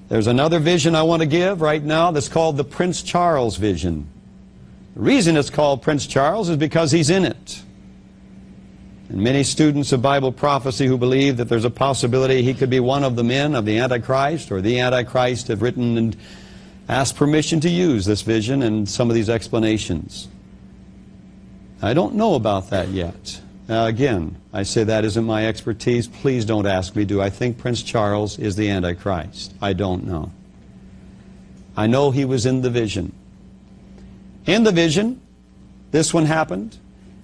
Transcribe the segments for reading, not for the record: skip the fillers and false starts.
There's another vision I want to give right now that's called the Prince Charles vision. The reason it's called Prince Charles is because he's in it. And many students of Bible prophecy who believe that there's a possibility he could be one of the men of the Antichrist or the Antichrist have written and asked permission to use this vision and some of these explanations. I don't know about that yet. Again, I say that isn't my expertise. Please don't ask me, do I think Prince Charles is the Antichrist? I don't know. I know he was in the vision. In the vision, this one happened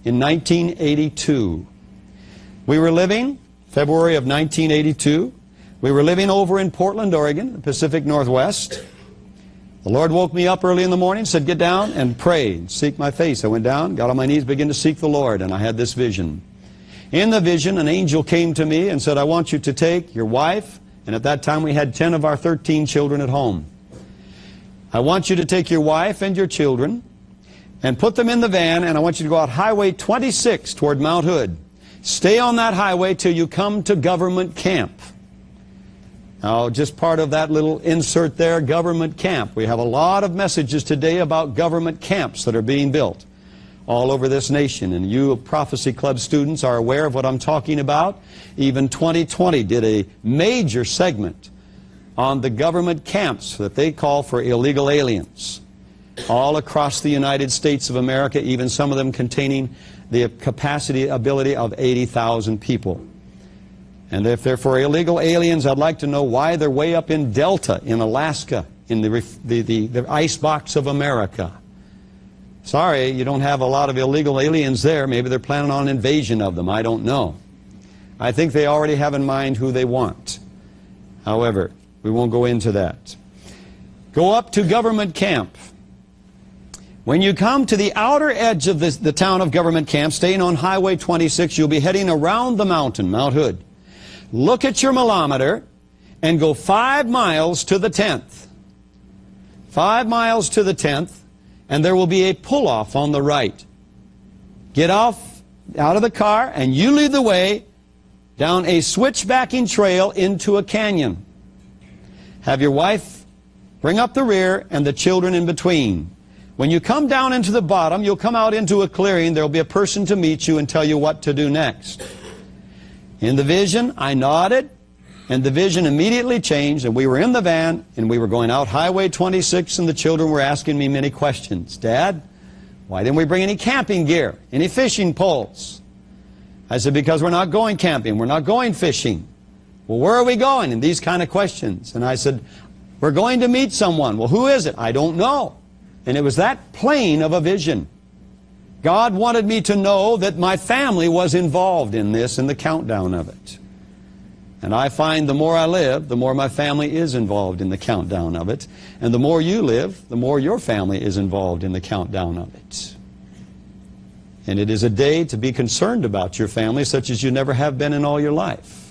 in 1982. We were living, February of 1982, we were living over in Portland, Oregon, the Pacific Northwest. The Lord woke me up early in the morning, said, get down and pray, and seek my face. I went down, got on my knees, began to seek the Lord, and I had this vision. In the vision, an angel came to me and said, I want you to take your wife, and at that time we had 10 of our 13 children at home. I want you to take your wife and your children and put them in the van, and I want you to go out Highway 26 toward Mount Hood. Stay on that highway till you come to government camp. Now, just part of that little insert there, government camp. We have a lot of messages today about government camps that are being built all over this nation. And you Prophecy Club students are aware of what I'm talking about. Even 2020 did a major segment on the government camps that they call for illegal aliens all across the United States of America, even some of them containing the ability of 80,000 people. And if they're for illegal aliens, I'd like to know why they're way up in Delta, in Alaska, in the icebox of America. Sorry, you don't have a lot of illegal aliens there. Maybe they're planning on an invasion of them. I don't know. I think they already have in mind who they want. However, we won't go into that. Go up to government camp. When you come to the outer edge of the town of government camp, staying on Highway 26, you'll be heading around the mountain, Mount Hood. Look at your milometer and go 5 miles to the 10th. 5 miles to the 10th, and there will be a pull-off on the right. Get off out of the car, and you lead the way down a switchbacking trail into a canyon. Have your wife bring up the rear and the children in between. When you come down into the bottom, you'll come out into a clearing. There will be a person to meet you and tell you what to do next. In the vision, I nodded, and the vision immediately changed, and we were in the van, and we were going out Highway 26, and the children were asking me many questions. Dad, why didn't we bring any camping gear, any fishing poles? I said, because we're not going camping, we're not going fishing. Well, where are we going? And these kind of questions. And I said, we're going to meet someone. Well, who is it? I don't know. And it was that plain of a vision. God wanted me to know that my family was involved in this, in the countdown of it. And I find the more I live, the more my family is involved in the countdown of it. And the more you live, the more your family is involved in the countdown of it. And it is a day to be concerned about your family such as you never have been in all your life.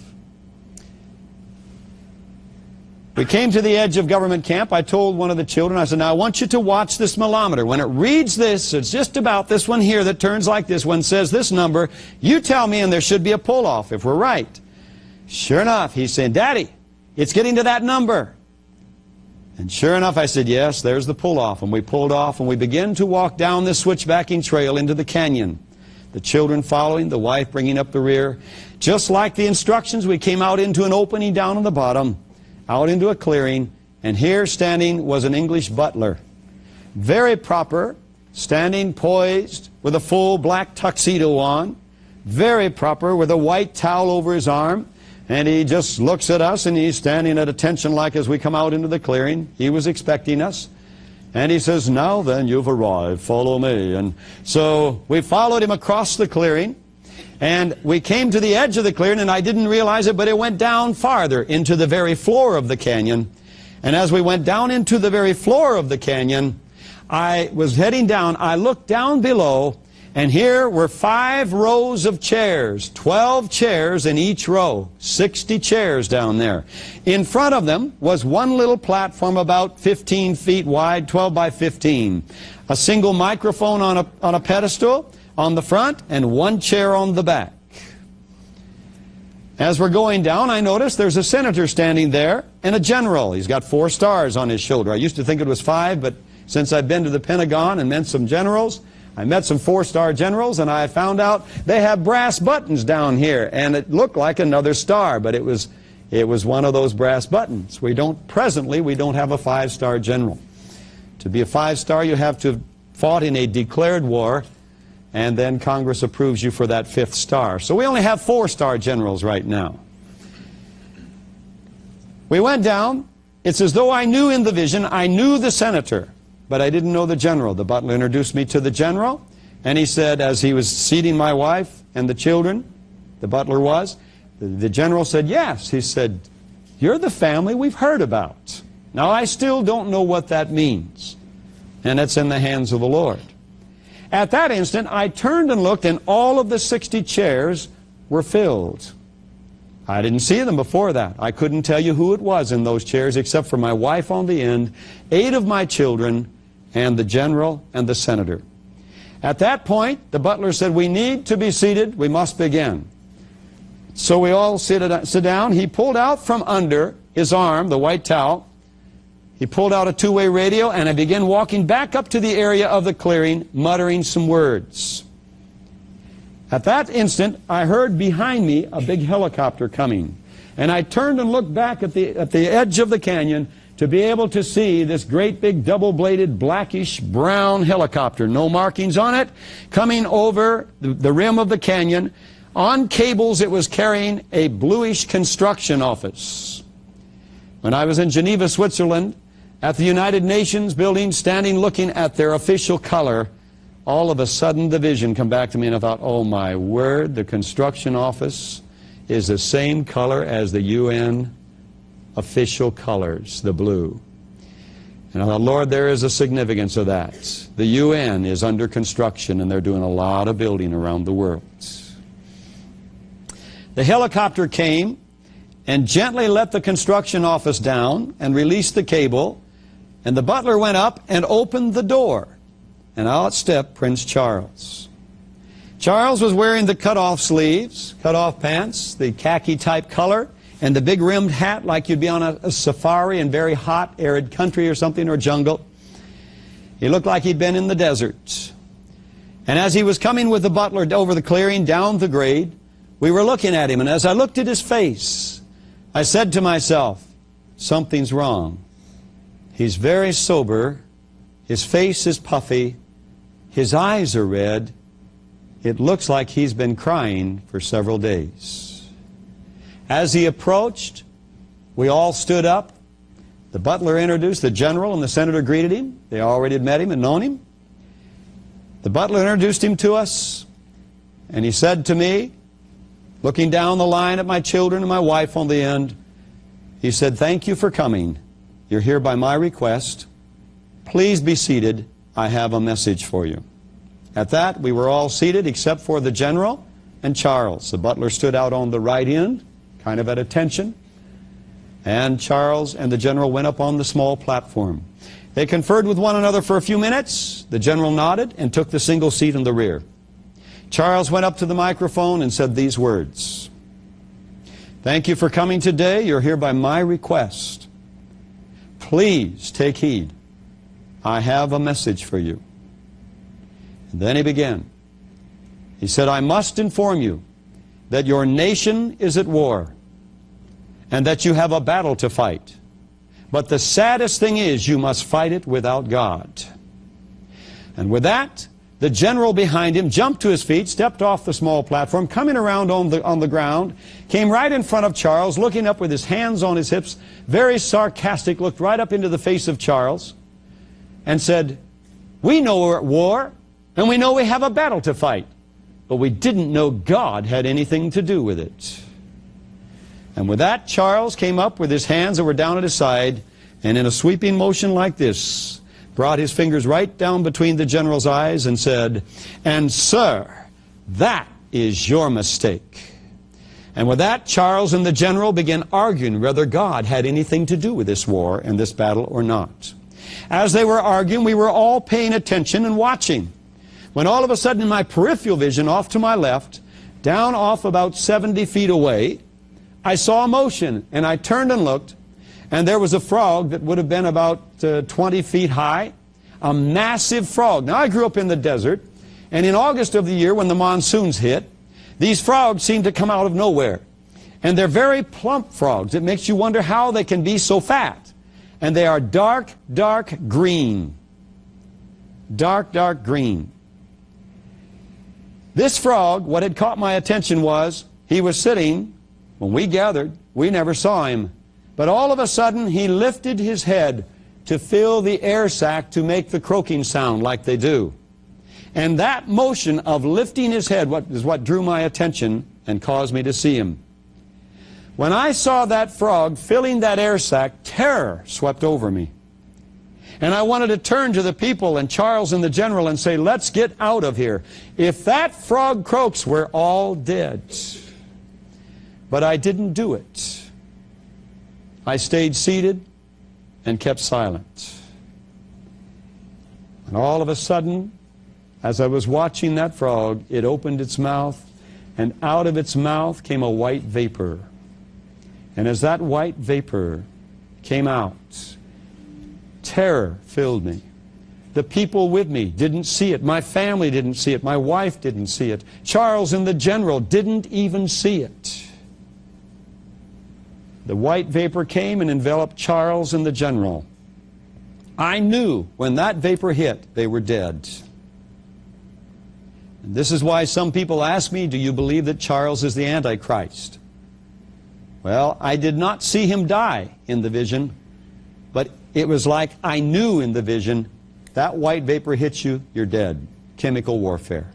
We came to the edge of government camp. I told one of the children, I said, now I want you to watch this milometer. When it reads this, it's just about this one here that turns like this one, says this number, you tell me and there should be a pull-off if we're right. Sure enough, he's saying, Daddy, it's getting to that number. And sure enough, I said, yes, there's the pull-off. And we pulled off and we began to walk down this switchbacking trail into the canyon. The children following, the wife bringing up the rear. Just like the instructions, we came out into an opening down on the bottom, out into a clearing, and here standing was an English butler. Very proper, standing poised with a full black tuxedo on, very proper with a white towel over his arm, and he just looks at us and he's standing at attention like as we come out into the clearing. He was expecting us. And he says, now then, you've arrived, follow me. And so we followed him across the clearing. And we came to the edge of the clearing, and I didn't realize it, but it went down farther into the very floor of the canyon. And as we went down into the very floor of the canyon, I was heading down. I looked down below, and here were 5 rows of chairs, 12 chairs in each row, 60 chairs down there. In front of them was one little platform about 15 feet wide, 12 by 15. A single microphone on a pedestal on the front, and one chair on the back. As we're going down, I noticed there's a senator standing there and a general. He's got 4 stars on his shoulder. I used to think it was 5, but since I've been to the Pentagon and met some generals, I met some 4-star generals, and I found out they have brass buttons down here, and it looked like another star, but it was one of those brass buttons. Presently, we don't have a 5-star general. To be a 5-star, you have to have fought in a declared war, and then Congress approves you for that 5th star. So we only have 4-star generals right now. We went down. It's as though I knew in the vision, I knew the senator, but I didn't know the general. The butler introduced me to the general, and he said, as he was seating my wife and the children, the butler was, the general said, yes. He said, you're the family we've heard about. Now, I still don't know what that means, and it's in the hands of the Lord. At that instant, I turned and looked, and all of the 60 chairs were filled. I didn't see them before that. I couldn't tell you who it was in those chairs except for my wife on the end, 8 of my children, and the general and the senator. At that point, the butler said, we need to be seated. We must begin. So we all sit down. He pulled out from under his arm, the white towel. He pulled out a 2-way radio, and I began walking back up to the area of the clearing, muttering some words. At that instant, I heard behind me a big helicopter coming. And I turned and looked back at the edge of the canyon to be able to see this great big double-bladed blackish brown helicopter, no markings on it, coming over the rim of the canyon. On cables, it was carrying a bluish construction office. When I was in Geneva, Switzerland, at the United Nations building, standing looking at their official color, all of a sudden the vision come back to me, and I thought, oh my word, the construction office is the same color as the UN official colors, the blue. And I thought, Lord, there is a significance of that. The UN is under construction, and they're doing a lot of building around the world. The helicopter came and gently let the construction office down and released the cable, and the butler went up and opened the door, and out stepped Prince Charles. Charles was wearing the cut-off sleeves, cut-off pants, the khaki-type color, and the big rimmed hat like you'd be on a safari in very hot, arid country or something, or jungle. He looked like he'd been in the desert. And as he was coming with the butler over the clearing, down the grade, we were looking at him, and as I looked at his face, I said to myself, something's wrong. He's very sober, his face is puffy, his eyes are red. It looks like he's been crying for several days. As he approached, we all stood up. The butler introduced the general, and the senator greeted him. They already had met him and known him. The butler introduced him to us, and he said to me, looking down the line at my children and my wife on the end, he said, thank you for coming. You're here by my request. Please be seated. I have a message for you. At that, we were all seated except for the general and Charles. The butler stood out on the right end, kind of at attention, and Charles and the general went up on the small platform. They conferred with one another for a few minutes. The general nodded and took the single seat in the rear. Charles went up to the microphone and said these words, thank you for coming today. You're here by my request. Please take heed. I have a message for you. And then he began. He said, I must inform you that your nation is at war and that you have a battle to fight. But the saddest thing is you must fight it without God. And with that, the general behind him jumped to his feet, stepped off the small platform, coming around on the ground, came right in front of Charles, looking up with his hands on his hips, very sarcastic, looked right up into the face of Charles, and said, we know we're at war, and we know we have a battle to fight, but we didn't know God had anything to do with it. And with that, Charles came up with his hands that were down at his side, and in a sweeping motion like this, brought his fingers right down between the general's eyes and said, and sir, that is your mistake. And with that, Charles and the general began arguing whether God had anything to do with this war and this battle or not. As they were arguing, we were all paying attention and watching, when all of a sudden in my peripheral vision off to my left, down off about 70 feet away, I saw a motion, and I turned and looked, And there was a frog that would have been about 20 feet high, a massive frog. Now, I grew up in the desert, and in August of the year when the monsoons hit, these frogs seem to come out of nowhere. And they're very plump frogs. It makes you wonder how they can be so fat. And they are dark, dark green. Dark, dark green. This frog, what had caught my attention was, he was sitting, when we gathered, we never saw him. But all of a sudden, he lifted his head to fill the air sac to make the croaking sound like they do. And that motion of lifting his head is what drew my attention and caused me to see him. When I saw that frog filling that air sac, terror swept over me. And I wanted to turn to the people and Charles and the general and say, let's get out of here. If that frog croaks, we're all dead. But I didn't do it. I stayed seated and kept silent. And all of a sudden, as I was watching that frog, it opened its mouth, and out of its mouth came a white vapor. And as that white vapor came out, terror filled me. The people with me didn't see it. My family didn't see it. My wife didn't see it. Charles and the general didn't even see it. The white vapor came and enveloped Charles and the general. I knew when that vapor hit, they were dead. And this is why some people ask me, do you believe that Charles is the Antichrist? Well, I did not see him die in the vision, but it was like I knew in the vision, that white vapor hits you, you're dead. Chemical warfare.